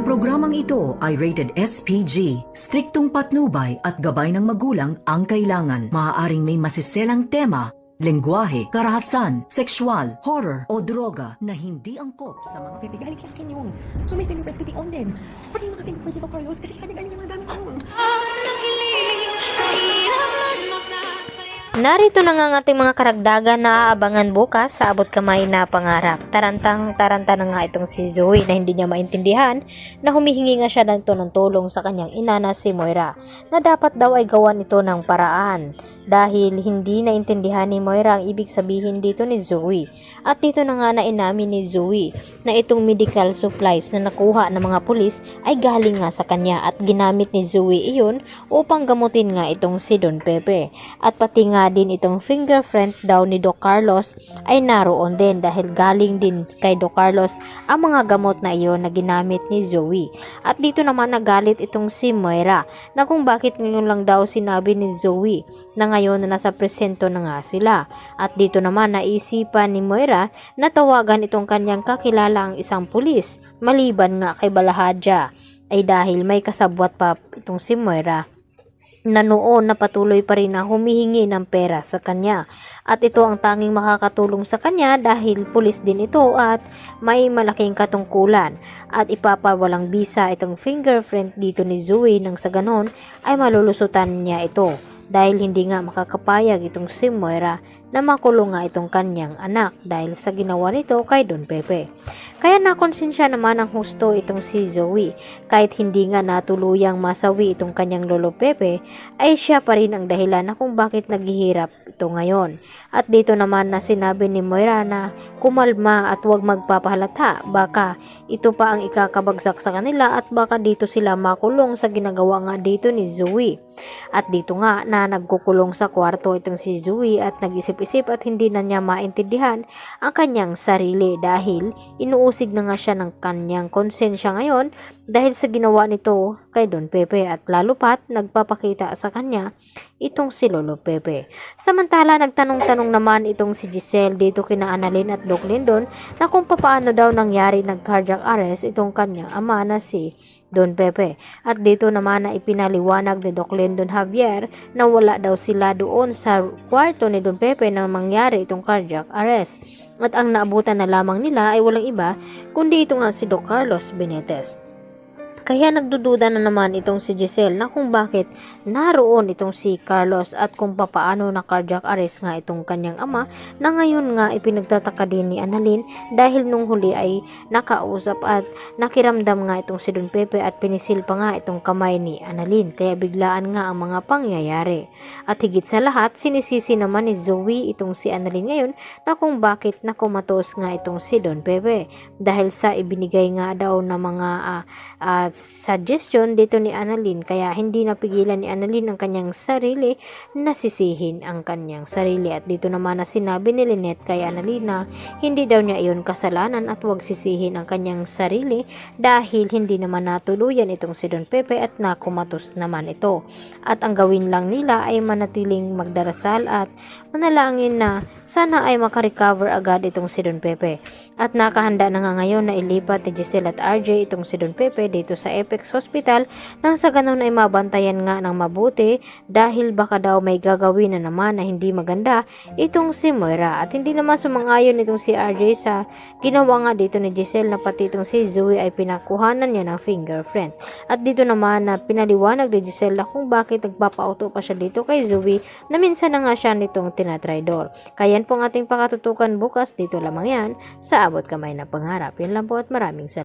programang ito ay rated SPG. Striktong patnubay at gabay ng magulang ang kailangan. Maaaring may masiselang tema, lengguwahe, karahasan, sexual, horror o droga na hindi angkop sa mga... Bebe, galing sa akin yun. So may fingerprints ko on them. Pati yung mga fingerprints nito, Carlos, kasi sa kanya galing yung mga gamit yun. Narito na nga ang ating mga karagdagan na aabangan bukas sa abot kamay na pangarap. Taranta na nga itong si Zoe na hindi niya maintindihan na humihingi nga siya ng tulong sa kanyang ina na si Moira na dapat daw ay gawan ito ng paraan dahil hindi naintindihan ni Moira ang ibig sabihin dito ni Zoe. At dito na nga na inamin ni Zoe na itong medical supplies na nakuha ng mga pulis ay galing nga sa kanya at ginamit ni Zoe iyon upang gamutin nga itong si Don Pepe. At pati nga din itong fingerprint daw ni Doc Carlos ay naroon din dahil galing din kay Doc Carlos ang mga gamot na iyon na ginamit ni Zoe. At dito naman nagalit itong si Moira na kung bakit ngayon lang daw sinabi ni Zoe na ngayon na nasa presento na nga sila. At dito naman naisipan ni Moira na tawagan itong kanyang kakilala ang isang pulis maliban nga kay Balahadja ay dahil may kasabwat pa itong si Moira na noon na patuloy pa rin na humihingi ng pera sa kanya. At ito ang tanging makakatulong sa kanya dahil pulis din ito at may malaking katungkulan. At ipapawalang bisa itong fingerprint dito ni Zoe nang sa ganon ay malulusutan niya ito. Dahil hindi nga makakapayag itong si Moira na makulong nga itong kanyang anak dahil sa ginawa nito kay Don Pepe. Kaya nakonsensya naman ang husto itong si Zoe. Kahit hindi nga natuluyang masawi itong kanyang lolo Pepe, ay siya pa rin ang dahilan na kung bakit naghihirap ito ngayon. At dito naman na sinabi ni Moira na kumalma at huwag magpapahalata. Baka ito pa ang ikakabagsak sa kanila at baka dito sila makulong sa ginagawa nga dito ni Zoe. At dito nga na nagkukulong sa kwarto itong si Zoe at nag-isip-isip at hindi na niya maintindihan ang kanyang sarili dahil inuusig na nga siya ng kanyang konsensya ngayon dahil sa ginawa nito kay Don Pepe at lalo pat nagpapakita sa kanya itong si Lolo Pepe. Samantala nagtanong-tanong naman itong si Giselle dito kina Annalyn at Doc Lindon na kung paano daw nangyari nag-cardiac arrest itong kanyang ama na si Don Pepe. At dito naman na ipinaliwanag ni Doc Lindon Javier na wala daw sila doon sa kwarto ni Don Pepe nang mangyari itong cardiac arrest. At ang naabutan na lamang nila ay walang iba kundi ito nga si Doc Carlos Benitez. Kaya nagdududa na naman itong si Giselle na kung bakit naroon itong si Carlos at kung papaano na cardiac arrest nga itong kanyang ama na ngayon nga ipinagtataka din ni Annalyn dahil nung huli ay nakausap at nakiramdam nga itong si Don Pepe at pinisil pa nga itong kamay ni Annalyn kaya biglaan nga ang mga pangyayari. At higit sa lahat sinisisi naman ni Zoe itong si Annalyn ngayon na kung bakit nakumatos nga itong si Don Pepe dahil sa ibinigay nga daw na mga suggestion dito ni Annalyn kaya hindi napigilan ni Annalyn ang kanyang sarili na sisihin ang kanyang sarili. At dito naman na sinabi ni Lynette kay Annalyn na hindi daw niya iyon kasalanan at huwag sisihin ang kanyang sarili dahil hindi naman natuluyan itong si Don Pepe at nakumatos naman ito. At ang gawin lang nila ay manatiling magdarasal at manalangin na sana ay makarecover agad itong si Don Pepe. At nakahanda na nga ngayon na ilipat ni Giselle at RJ itong si Don Pepe dito sa Apex Hospital nang sa ganun ay mabantayan nga ng mabuti dahil baka daw may gagawin na naman na hindi maganda itong si Moira. At hindi naman sumang-ayon itong si RJ sa ginawa nga dito ni Giselle na pati itong si Zoe ay pinakuhanan niya ng fingerprint. At dito naman na pinaliwanag ni Giselle na kung bakit nagpapauto pa siya dito kay Zoe na minsan na nga siya nitong tinatraidor. Kaya yan po ang ating pakatutukan bukas dito lamang yan sa Abot Kamay na Pangarap. Yan lang po at maraming salamat.